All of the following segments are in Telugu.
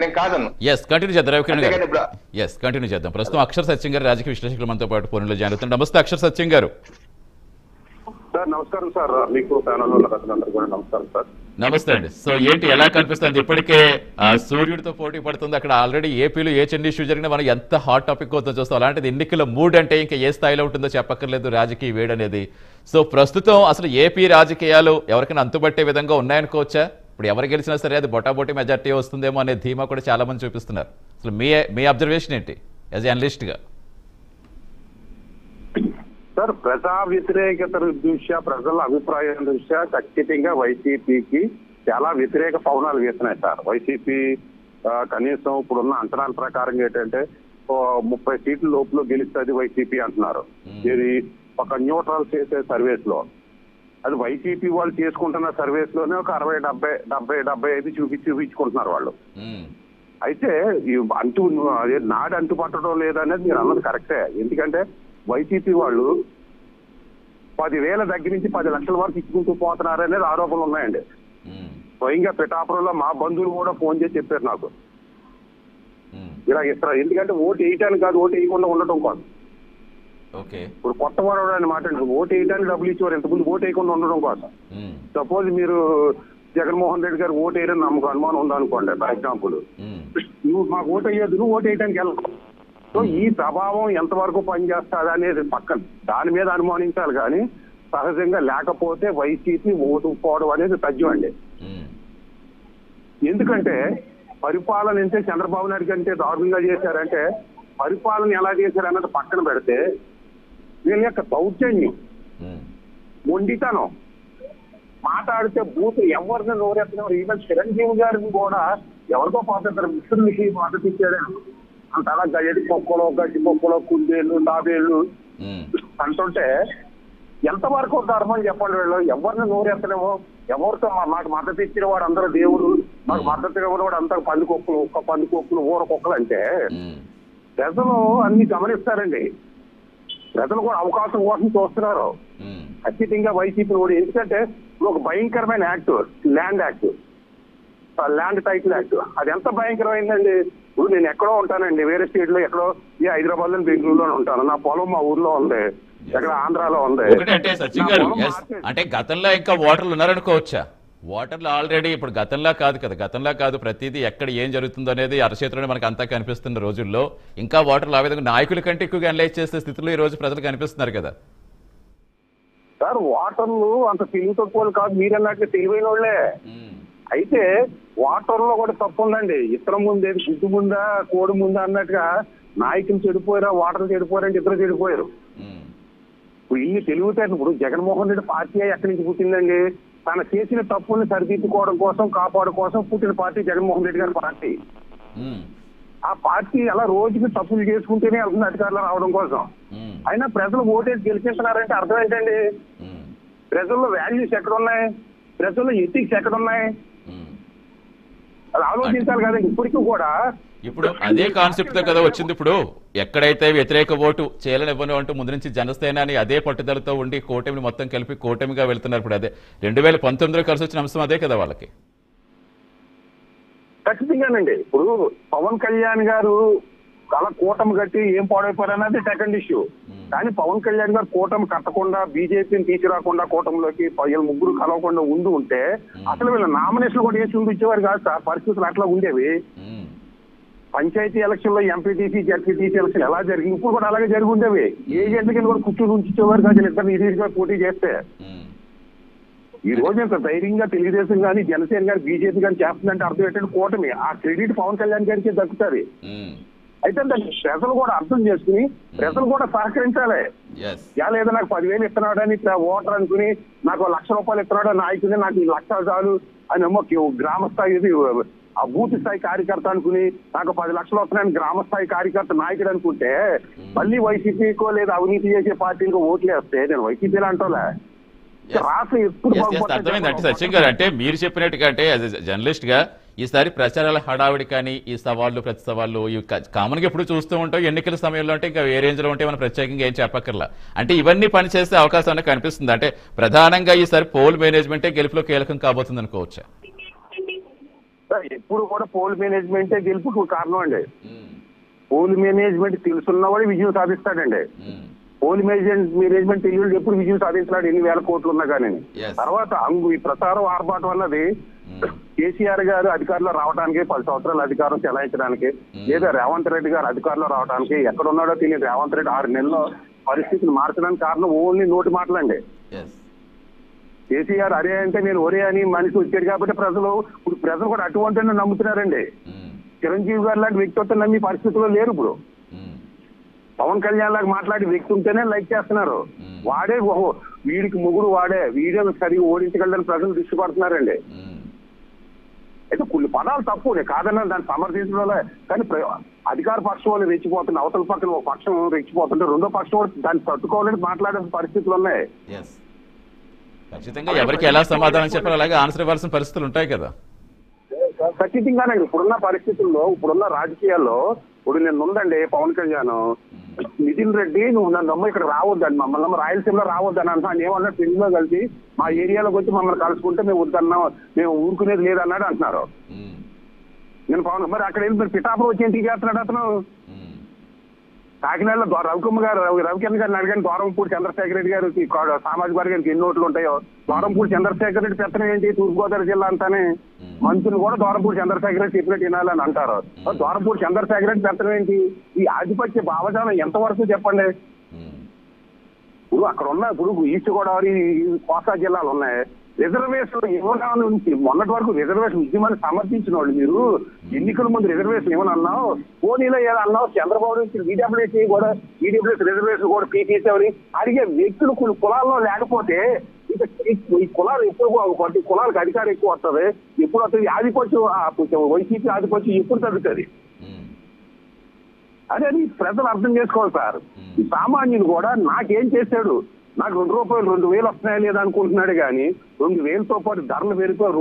నేను కాదను. ఎస్ కంటిన్యూ చేద్దాం రవికిరణ్ గారు. అంతేగాని ఇప్పుడు ఎస్ కంటిన్యూ చేద్దాం. ప్రస్తుతం అక్షర్ సత్యం గారు రాజకీయ విశ్లేషకులు మనతో పాటు ఫోన్లో జాయిన్ అవుతున్నారు. నమస్తే అక్షర్ సత్యం గారు. సార్ నమస్కారం సార్, మీకు ప్యానల్ ఉన్న ప్రజలందరూ కూడా నమస్కారం సార్. నమస్తే అండి. సో ఏంటి ఎలా కనిపిస్తుంది? ఇప్పటికే సూర్యుడితో పోటీ పడుతుంది. అక్కడ ఆల్రెడీ ఏపీలో ఏ చిన్న ఇష్యూ జరిగినా మనం ఎంత హాట్ టాపిక్ అవుతుందో చూస్తాం. అలాంటిది ఎన్నికల మూడ్ అంటే ఇంకా ఏ స్థాయిలో ఉంటుందో చెప్పక్కర్లేదు రాజకీయ వేడి అనేది. సో ప్రస్తుతం అసలు ఏపీ రాజకీయాలు ఎవరికైనా అంతుబట్టే విధంగా ఉన్నాయనుకోవచ్చా? ఇప్పుడు ఎవరు గెలిచినా సరే అది బొటాబొటీ మెజార్టీ వస్తుందేమో అనే ధీమా కూడా చాలా మంది చూపిస్తున్నారు. అసలు మీ అబ్జర్వేషన్ ఏంటి యాజ్ అనలిస్ట్ గా? సార్ ప్రజా వ్యతిరేకత దృష్ట్యా, ప్రజల అభిప్రాయం దృష్ట్యా ఖచ్చితంగా వైసీపీకి చాలా వ్యతిరేక పవనాలు వేస్తున్నాయి సార్. వైసీపీ కనీసం ఇప్పుడున్న అంచనాల ప్రకారం ఏంటంటే 30 సీట్ల లోపల గెలుస్తుంది వైసీపీ అంటున్నారు. ఇది ఒక న్యూట్రల్ చేసే సర్వేస్ లో, అది వైసీపీ వాళ్ళు చేసుకుంటున్న సర్వేస్ లోనే ఒక 60-70-75 చూపించుకుంటున్నారు వాళ్ళు. అయితే నాడు అంటుపట్టడం లేదనేది మీరు అన్నది కరెక్టే. ఎందుకంటే వైసీపీ వాళ్ళు 10,000 దగ్గర నుంచి 10 లక్షల వరకు ఇచ్చుకుంటూ పోతున్నారు అనేది ఆరోపణలు ఉన్నాయండి. స్వయంగా పిఠాపురంలో మా బంధువులు కూడా ఫోన్ చేసి చెప్పారు నాకు, ఇలా ఇస్తారు. ఎందుకంటే ఓటు వేయటానికి కాదు, ఓటు వేయకుండా ఉండటం కోసం. ఇప్పుడు కొత్త వాడు అని మాట్లాడి ఓటు వేయడానికి డబ్బులు ఇచ్చేవారు, ఇంతకుముందు ఓటు వేయకుండా ఉండడం కోసం. సపోజ్ మీరు జగన్మోహన్ రెడ్డి గారు ఓటు వేయడం నమ్మకం అనుమానం ఉందనుకోండి, ఫర్ ఎగ్జాంపుల్, నువ్వు మాకు ఓటు వేయద్దు, నువ్వు ఓటు వేయడానికి వెళ్ళవు. సో ఈ ప్రభావం ఎంతవరకు పనిచేస్తుంది అనేది పక్కన, దాని మీద అనుమానించాలి. కానీ సహజంగా లేకపోతే వైసీపీ ఓటు పోవడం అనేది తథ్యం అండి. ఎందుకంటే పరిపాలన అంటే చంద్రబాబు నాయుడు కంటే దారుణంగా చేశారంటే, పరిపాలన ఎలా చేశారన్నది పక్కన పెడితే వీళ్ళ యొక్క దౌర్జన్యం, మొండితనం, మాట్లాడితే బూతులు ఎవరిని నోరెత్తడం. ఈవెన్ చిరంజీవి గారిని కూడా ఎవరికో పాత మిత్రులకి మద్దతు ఇచ్చాడు అంత, అలా గడ్డి మొక్కలో కుందేళ్ళు తాబేళ్ళు అంటుంటే ఎంతవరకు ధర్మం చెప్పండి. వీళ్ళు ఎవరిని నోరెత్తలేమో, ఎవరితో మాకు మద్దతు ఇచ్చిన వాడు అందరూ దేవుడు, మాకు మద్దతు ఇవ్వడం వాడు అంతా పందికొక్కులు ఊరకొక్కలు అంటే ప్రజలు అన్ని గమనిస్తారండి. ప్రజలు కూడా అవకాశం కోసం చూస్తున్నారు ఖచ్చితంగా వైసీపీ కూడా. ఎందుకంటే ఒక భయంకరమైన act, land act, land title act, అది ఎంత భయంకరమైందండి. ఇప్పుడు నేను ఎక్కడో ఉంటానండి, వేరే స్టేట్ లో ఎక్కడో, హైదరాబాద్ లో బెంగళూరులో ఉంటాను, నా పొలం మా ఊర్లో ఉంది, ఎక్కడ ఆంధ్రాలో ఉంది. అంటే సచిన్ గారు, అంటే గతంలో ఇంకా ఓటర్లు ఉన్నారనుకోవచ్చా? ఓటర్లు ఆల్రెడీ ఇప్పుడు గతంలా కాదు కదా, గతంలా కాదు, ప్రతిదీ ఎక్కడ ఏం జరుగుతుందో అనేది అరచేతిలోనే మనకు అంతా కనిపిస్తున్న రోజుల్లో ఇంకా ఓటర్లు ఆ విధంగా నాయకుల కంటే ఎక్కువగా అనలైజ్ చేసే స్థితిలో ఈ రోజు ప్రజలు కనిపిస్తున్నారు కదా సార్. ఓటర్లు అంత తెలివి తక్కువ కాదు, మీరన్నట్లు తెలివైన వాళ్ళే. అయితే ఓటర్లో కూడా తప్పు ఉందండి. ఇతరం ముందే గుడ్డు ముందా కోడి ముందా అన్నట్టుగా నాయకులు చెడిపోయారా, ఓటర్లు చెడిపోయారంటే ఇద్దరు చెడిపోయారు. ఇప్పుడు ఇన్ని తెలివితేటలు, ఇప్పుడు జగన్మోహన్ రెడ్డి పార్టీ ఎక్కడి నుంచి పుట్టిందండి? తన చేసిన తప్పుల్ని సరిదిద్దుకోవడం కోసం, కాపాడు కోసం పుట్టిన పార్టీ జగన్మోహన్ రెడ్డి గారి పార్టీ. ఆ పార్టీ అలా రోజుకి తప్పులు చేసుకుంటూనే వెళ్తుంది అధికారులు రావడం కోసం. అయినా ప్రజలు ఓటేసి గెలిపిస్తున్నారంటే అర్థం ఏంటండి? ప్రజల్లో వాల్యూస్ ఎక్కడున్నాయి, ప్రజల్లో ఎథిక్స్ ఎక్కడున్నాయి, అది ఆలోచించాలి కదా. ఇప్పటికీ కూడా ఇప్పుడు అదే కాన్సెప్ట్ తో కదా వచ్చింది. ఇప్పుడు ఎక్కడైతే వ్యతిరేక ఓటు చేయాలనివ్వను అంటూ ముందు నుంచి జనసేనాని అదే పట్టుదలతో ఉండి కూటమిని మొత్తం కలిపి కూటమిగా వెళ్తున్నారు. ఇప్పుడు అదే 2019లో కలిసి వచ్చిన అంశం అదే కదా వాళ్ళకి. ఖచ్చితంగానండి. ఇప్పుడు పవన్ కళ్యాణ్ గారు అలా కూటమి కట్టి ఏం పాడైపోయారు అనేది సెకండ్ ఇష్యూ. కానీ పవన్ కళ్యాణ్ గారు కూటమి కట్టకుండా, బీజేపీని తీసుకురాకుండా కూటమిలోకి వీళ్ళ ముగ్గురు కలవకుండా ఉంటే అసలు వీళ్ళ నామినేషన్ కూడా వేసి ఉండిచ్చేవారు కాదు సార్. పరిస్థితులు అట్లా ఉండేవి. పంచాయతీ ఎలక్షన్ లో ఎంపీటీసీ జడ్పీటీసీ ఎలక్షన్ ఎలా జరిగింది, ఇప్పుడు కూడా అలాగే జరిగి ఉండేవి. ఏజెంట్ల కింద కూడా కూర్చొని ఉంచేవారు కాదు ఇద్దరు ఈజీగా పోటీ చేస్తే. ఈ రోజు ఇంత ధైర్యంగా తెలుగుదేశం కానీ, జనసేన కానీ, బీజేపీ కానీ చేస్తుందంటే అర్థం ఏంటంటే కూటమి. ఆ క్రెడిట్ పవన్ కళ్యాణ్ గారికి దక్కుతుంది. అయితే దాన్ని ప్రజలు కూడా అర్థం చేసుకుని ప్రజలు కూడా సహకరించాలి. ఏదో నాకు 10,000 ఇస్తున్నాడని ఓటర్ అనుకుని, నాకు ₹1,00,000 ఇస్తున్నాడు నాయకుని, నాకు 1,00,000 చాలు అని ఏమో గ్రామ స్థాయి ఆ బూత్ స్థాయి కార్యకర్త అనుకుని, నాకు 10 లక్షలు వస్తున్నాయని గ్రామ స్థాయి కార్యకర్త నాయకుడు అనుకుంటే మళ్ళీ వైసీపీకో లేదా అవినీతి చేసే పార్టీలకు ఓట్లు వేస్తే నేను వైసీపీలో అంటోలే. రాష్ట్రం ఎప్పుడు అర్థమైందంటే సచిన్ గారు, అంటే మీరు చెప్పినట్టుగా అంటే జర్నలిస్ట్ గా ఈసారి ప్రచారాల హడావిడి కానీ, ఈ సవాళ్ళు ప్రతి సవాళ్ళు ఇవి కామన్ గా ఎప్పుడు చూస్తూ ఉంటాం. ఎన్నికల సమయంలో అంటే ఇంకా ఏ రేంజ్ లో ఉంటే మనం ప్రత్యేకంగా ఏం చెప్పక్కర్లా. అంటే ఇవన్నీ పనిచేసే అవకాశం అనేది కనిపిస్తుంది. అంటే ప్రధానంగా ఈసారి పోల్ మేనేజ్మెంటే గెలుపులో కీలకం కాబోతుంది అనుకోవచ్చా? ఎప్పుడు కూడా పోల్ మేనేజ్మెంటే గెలుపుకు కారణం అండి. పోల్ మేనేజ్మెంట్ తెలుసున్నవాడు విజయం సాధిస్తాడండి. పోల్ మేనేజ్మెంట్ తెలియదు ఎప్పుడు విజయం సాధించలేడు, ఎన్ని వేల కోట్లు ఉన్నా కానీ. తర్వాత ఈ ప్రచారం ఆర్భాటం అన్నది కేసీఆర్ గారు అధికారంలో రావడానికి 10 సంవత్సరాలు అధికారం చెలాయించడానికి, లేదా రేవంత్ రెడ్డి గారు అధికారంలో రావడానికి, ఎక్కడున్నాడో తెలియదు రేవంత్ రెడ్డి 6 నెలల్లో పరిస్థితిని మార్చడానికి కారణం ఓన్లీ నోటి మాటలండి. కేసీఆర్ అరే అంటే నేను ఒరే అని మనిషి వచ్చాడు కాబట్టి ఇప్పుడు ప్రజలు కూడా అటువంటి నమ్ముతున్నారండి. చిరంజీవి గారు లాంటి వ్యక్తిత్వం నమ్మి పరిస్థితుల్లో లేరు. ఇప్పుడు పవన్ కళ్యాణ్ లాగా మాట్లాడి వ్యక్తి ఉంటేనే లైక్ చేస్తున్నారు. వాడే వీడికి మొగుడు వాడే, వీడియో సరిగా ఓడించగలని ప్రజలు దృష్టి పడుతున్నారండి. అయితే కొన్ని పదాలు తప్పు కాదన్నా దాన్ని సమర్థించడంలో, కానీ అధికార పక్షం వాళ్ళు రెచ్చిపోతుంది, అవతల పక్కన ఒక పక్షం రెచ్చిపోతుంటే రెండో పక్షం కూడా దాన్ని తట్టుకోవాలని మాట్లాడే పరిస్థితులు ఉన్నాయి. ఖచ్చితంగా ఎవరికి ఎలా సమాధానం చెప్పాలి అలాగే ఆన్సర్ ఇవ్వాల్సిన పరిస్థితులు ఉంటాయి కదా. ఖచ్చితంగానే ఇప్పుడున్న పరిస్థితుల్లో, ఇప్పుడున్న రాజకీయాల్లో ఇప్పుడు నేను ఉందండి పవన్ కళ్యాణ్, నితిన్ రెడ్డి నువ్వు నన్ను ఇక్కడ రావద్దని, మమ్మల్ని రాయలసీమలో రావద్దని అంటున్నాను. ఏమన్నా ట్రెండ్లో కలిసి మా ఏరియాలోకి వచ్చి మమ్మల్ని కలుసుకుంటే మేము వద్దన్నాం, మేము ఊరుకునేది లేదన్నాడు అంటున్నారు. నేను పవన్ మరి అక్కడ వెళ్ళి పిఠాపురం వచ్చి ఇంటికి చేస్తున్నాడు అతను. కాకినాడలో రవికిరణ్ గారిని అడిగాను, దూరంపూడి చంద్రశేఖర్ రెడ్డి గారికి సామాజిక వర్గానికి ఎన్ని ఓట్లు ఉంటాయో. దూరంపూడి చంద్రశేఖర్ రెడ్డి పెత్తనం ఏంటి తూర్పుగోదావరి జిల్లా అంతానే, మంత్రులు కూడా దూరంపూడి చంద్రశేఖర్ రెడ్డి చెప్పినట్టు వినాలని అంటారు. దూరంపూడి చంద్రశేఖర్ రెడ్డి పెత్తనం ఏంటి? ఈ ఆధిపత్య భావజాలం ఎంతవరకు చెప్పండి. ఇప్పుడు అక్కడ ఉన్న ఈస్ట్ గోదావరి కోస్తా జిల్లాలు ఉన్నాయి, రిజర్వేషన్ ఏమన్నా నుంచి మొన్నటి వరకు రిజర్వేషన్ ఉద్యమాన్ని సమర్థించిన వాళ్ళు మీరు ఎన్నికల ముందు రిజర్వేషన్ ఏమని అన్నావు, పోనీలో ఏదో అన్నావు. చంద్రబాబు నుంచి ఈడబ్ల్యూఎస్ కూడా రిజర్వేషన్ కూడా పీకేసేవని అడిగే వ్యక్తులు కొన్ని కులాల్లో లేకపోతే ఈ కులాలు ఎప్పుడు కులాలకు అధికారం ఎక్కువ వస్తుంది, ఎప్పుడు వస్తుంది ఆధిపత్యం వైసీపీ ఆధిపత్యం ఎప్పుడు తగ్గుతుంది అదే ప్రజలు అర్థం చేసుకోవాలి సార్. ఈ సామాన్యులు కూడా నాకేం చేశాడు, నాకు 2 రూపాయలు 2000 వస్తున్నాయా లేదా అనుకుంటున్నాడు కానీ 2000తో పాటు ధరలు పెరిగిపోయి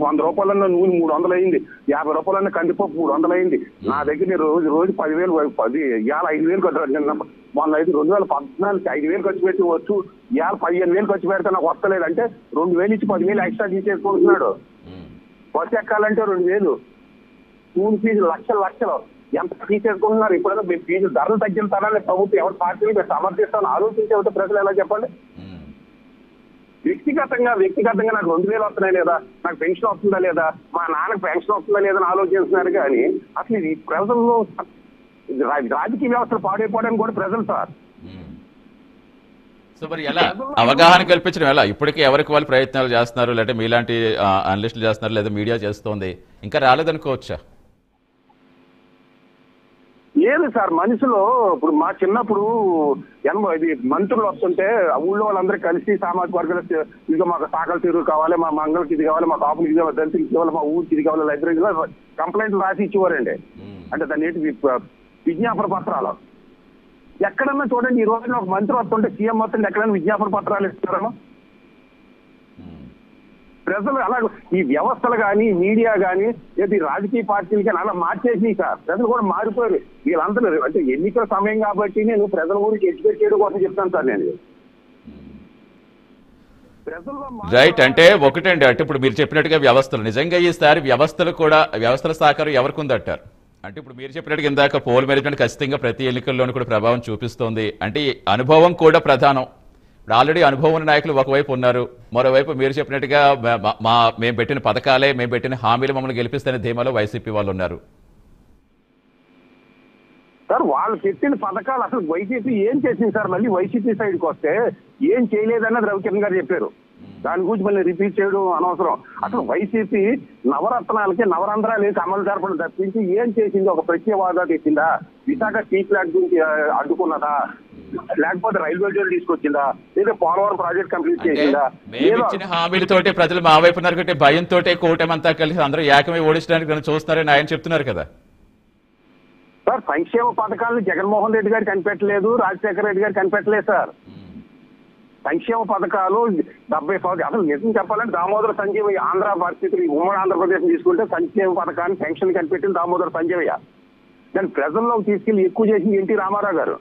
100 రూపాయలన్నా నూనె 300 అయింది, 50 రూపాయలన్నా కందిపప్పు 300 అయింది. నా దగ్గర నేను రోజు 10,000 ఇవాళ 5,000 ఖర్చు, మొన్న 2014 5,000 ఖర్చు పెట్టి వచ్చు, ఇవాళ 15,000 ఖర్చు పెడితే నాకు వస్తలేదు అంటే 2,000 ఇచ్చి 10,000 ఎక్స్ట్రా తీసేసుకుంటున్నాడు. బస్సు ఎక్కాలంటే 2,000, స్కూల్ ఫీజు లక్షలు ఎంత తీసేసుకుంటున్నారు. ఇప్పుడైనా మీ ఫీజు ధరలు తగ్గించాలని ప్రభుత్వం ఎవరి పార్టీని మీరు సమర్థిస్తామని ఆలోచించే ప్రజలు ఎలా చెప్పండి. వ్యక్తిగతంగా నాకు 2,000 వస్తున్నాయి లేదా, నాకు పెన్షన్ వస్తుందా లేదా, మా నాన్నకు పెన్షన్ వస్తుందా లేదా అని ఆలోచిస్తున్నారు. కానీ అసలు ఈ ప్రజల్లో రాజకీయ వ్యవస్థలు పాడైపోవడానికి కూడా ప్రజలు సార్. సో మరి ఎలా అవగాహన కల్పించడం ఎలా? ఇప్పటికీ ఎవరికి వాళ్ళు ప్రయత్నాలు చేస్తున్నారు, లేదంటే మీలాంటి అనలిస్టులు చేస్తున్నారు, లేదా మీడియా చేస్తోంది, ఇంకా రాలేదనుకోవచ్చా? లేదు సార్, మనుషులు ఇప్పుడు మా చిన్నప్పుడు ఇది మంత్రులు వస్తుంటే ఊళ్ళో వాళ్ళందరూ కలిసి సామాజిక వర్గాలు ఇదిగో మాకు సాకల తీరు కావాలి, మా మంగళకి ఇది కావాలి, మా కాపులకి ఇది కావాలి, దళితులకి ఇది కావాలి, మా ఊరికి ఇది కావాలి, లైబ్రరీలో కంప్లైంట్లు రాసి ఇచ్చేవారండి. అంటే దాన్ని ఏంటి విజ్ఞాపన పత్రాలు. ఎక్కడన్నా చూడండి ఈ రోజున ఒక మంత్రి వస్తుంటే సీఎం వస్తుంటే ఎక్కడైనా విజ్ఞాపన పత్రాలు ఇస్తారో. ప్రజలు అలాగే ఈ వ్యవస్థలు కానీ మీడియా కానీ లేదా రాజకీయ పార్టీలు కానీ అలా మార్చేసి సార్ ప్రజలు కూడా మారిపోయారు. వీళ్ళందరూ అంటే ఎన్నికల సమయం కాబట్టి నేను ప్రజల గురించి ఎడ్యుకేట్ చేయడం కోసం చెప్తాను సార్. నేను రైట్ అంటే ఒకటండి, అంటే ఇప్పుడు మీరు చెప్పినట్టుగా వ్యవస్థలు నిజంగా ఈసారి వ్యవస్థల సహకారం ఎవరికి ఉందంటారు? అంటే ఇప్పుడు మీరు చెప్పినట్టుగా ఇందాక పోల్ మేనేజ్మెంట్ ఖచ్చితంగా ప్రతి ఎన్నికల్లోనూ కూడా ప్రభావం చూపిస్తోంది. అంటే అనుభవం కూడా ప్రధానం. ఇప్పుడు ఆల్రెడీ అనుభవం ఉన్న నాయకులు ఒకవైపు ఉన్నారు, మరోవైపు మీరు చెప్పినట్టుగా మేము పెట్టిన పథకాలే, మేము పెట్టిన హామీలు మమ్మల్ని గెలిపిస్తేనే ధీమాలో వైసీపీ వాళ్ళు ఉన్నారు. సార్ వాళ్ళు పెట్టిన పథకాలు అసలు వైసీపీ ఏం చేసింది సార్? మళ్ళీ వైసీపీ సైడ్కి వస్తే ఏం చేయలేదన్నది రవికిరణ్ గారు చెప్పారు. దాని గురించి మళ్ళీ రిపీట్ చేయడం అనవసరం. అసలు వైసీపీ నవరత్నాలకి నవరంధ్రాలు వేసి అమలు జరపడం తప్పించి ఏం చేసింది? ఒక ప్రత్యేక హోదా తెచ్చిందా? విశాఖ స్టీల్ ప్లాంట్ గురించి అడ్డుకున్నదా? లేకపోతే రైల్వే జోన్ తీసుకొచ్చిందా? లేదా పోలవరం ప్రాజెక్ట్ కంప్లీట్ చేసిందా? హామీలతోటి ప్రజలు మా వైపు ఉన్నారు కంటే భయంతో కూటమంతా కలిసి అందరూ ఏకమై ఓడించడానికి చూస్తున్నారని ఆయన చెప్తున్నారు కదా సార్. సంక్షేమ పథకాలను జగన్మోహన్ రెడ్డి గారు కనిపెట్టలేదు, రాజశేఖర రెడ్డి గారు కనిపెట్టలేదు సార్. సంక్షేమ పథకాలు 70 అసలు నిజం చెప్పాలంటే దామోదర సంజీవయ్య ఆంధ్ర పరిస్థితులు ఉమ్మడి ఆంధ్రప్రదేశ్ తీసుకుంటే సంక్షేమ పథకాన్ని పెన్షన్ కనిపెట్టింది దామోదర సంజీవయ్య. దాన్ని ప్రజల్లోకి తీసుకెళ్లి ఎక్కువ చేసింది ఎన్టీ రామారావు గారు.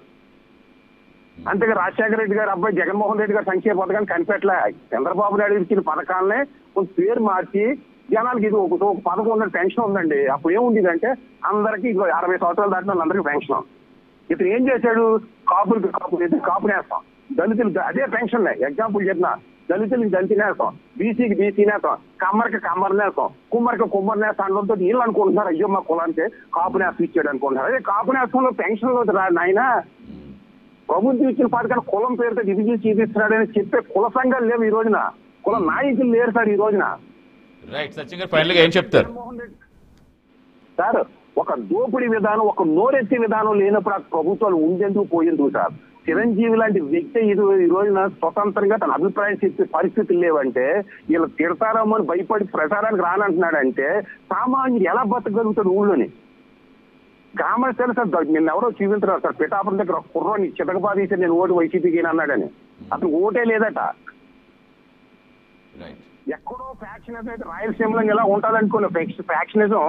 అంతేగా రాజశేఖర రెడ్డి గారు అబ్బాయి జగన్మోహన్ రెడ్డి గారు సంక్షేమ పథకాన్ని కనిపెట్టలే. చంద్రబాబు నాయుడు ఇచ్చిన పథకాలనే కొంచెం పేరు మార్చి జనాలకి ఇది ఒక 1100 పెన్షన్ ఉందండి. అప్పుడు ఏముండేదంటే అందరికీ 60 సంవత్సరాలు దాటిన వాళ్ళందరికీ పెన్షన్. ఇతను ఏం చేశాడు, కాపు నేస్తాం, దళితులు అదే పెన్షన్. ఎగ్జాంపుల్ చెప్పిన, దళితులకి దళిత నేస్తాం, బీసీకి బీసీ నేస్తాం, కమ్మరికి కమ్మరి నేస్తాం, కుమ్మరికి కుమ్మరి నేస్తాం అనడంతో వీళ్ళు అనుకుంటున్నారు అయ్యో మా కులానికి కాపు నేస్తం ఇచ్చాడు అనుకుంటున్నారు. అదే కాపు నేస్తంలో పెన్షన్లో నాయన ప్రభుత్వం ఇచ్చిన పథకాన్ని కులం పేరుతో విభజించి చూపిస్తున్నాడని చెప్పే కుల సంఘాలు లేవు ఈ రోజున, కుల నాయకులు లేరు సార్ ఈ రోజున. రైట్, సచిన్ గారు ఫైనల్ గా ఏం చెప్తారు సార్? ఒక దోపిడీ విధానం, ఒక నోరెత్తే విధానం లేనప్పుడు ఆ ప్రభుత్వాలు ఉండేందుకు పోయేందుకు సార్. చిరంజీవి లాంటి వ్యక్తి ఈ రోజున స్వతంత్రంగా తన అభిప్రాయం చెప్పే పరిస్థితులు లేవంటే, వీళ్ళు తిడతారేమో అని భయపడి ప్రచారానికి రానంటున్నాడంటే సామాన్యుడు ఎలా బతకగలుగుతాడు ఊళ్ళోని? Common sense sir. నిన్న ఎవరో చూపించారు సార్, పిఠాపురం దగ్గర కుర్రోని చితకబాదీసి నేను ఓటు వైసీపీకి అన్నాడని. అసలు ఓటే లేదట. ఎక్కడో ఫ్యాక్షనిజం అయితే రాయలసీమలో ఎలా ఉంటుంది అనుకున్న ఫ్యాక్షనిజం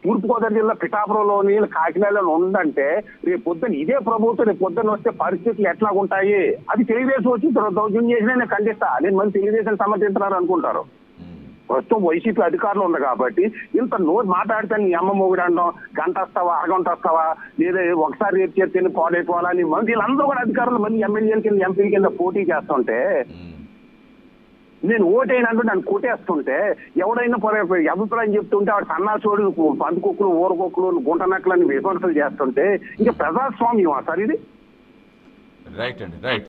తూర్పుగోదావరి జిల్లా పిఠాపురంలోని కాకినాడలో ఉందంటే రేపు పొద్దున ఇదే ప్రభుత్వం రేపు పొద్దున్న వస్తే పరిస్థితులు ఎట్లా ఉంటాయి? అది తెలుగుదేశం వచ్చి దౌర్జన్యం చేసినా నేను ఖండిస్తా. నేను మంది తెలుగుదేశం సమర్థించున్నారు అనుకుంటారు. ప్రస్తుతం వైసీపీ అధికారులు ఉంది కాబట్టి ఇంత నోరు మాట్లాడితే నీ అమ్మ మొగుడు అనడం, గంట వస్తావా అరగంట వస్తావా, లేదా ఒకసారి రేపు చేస్తే పాడైపోవాలని వీళ్ళందరూ కూడా అధికారులు మళ్ళీ ఎమ్మెల్యేల కింద ఎంపీ కింద పోటీ చేస్తుంటే, నేను ఓటైనంటూ నన్ను కొట్టేస్తుంటే, ఎవడైనా అభిప్రాయం చెప్తుంటే వాడు సన్నాచోడు పందుకొక్కులు ఊరకొక్కులు గుంటనక్కలని విమర్శలు చేస్తుంటే ఇంకా ప్రజాస్వామ్యం సార్ ఇది? రైట్ అండి, రైట్.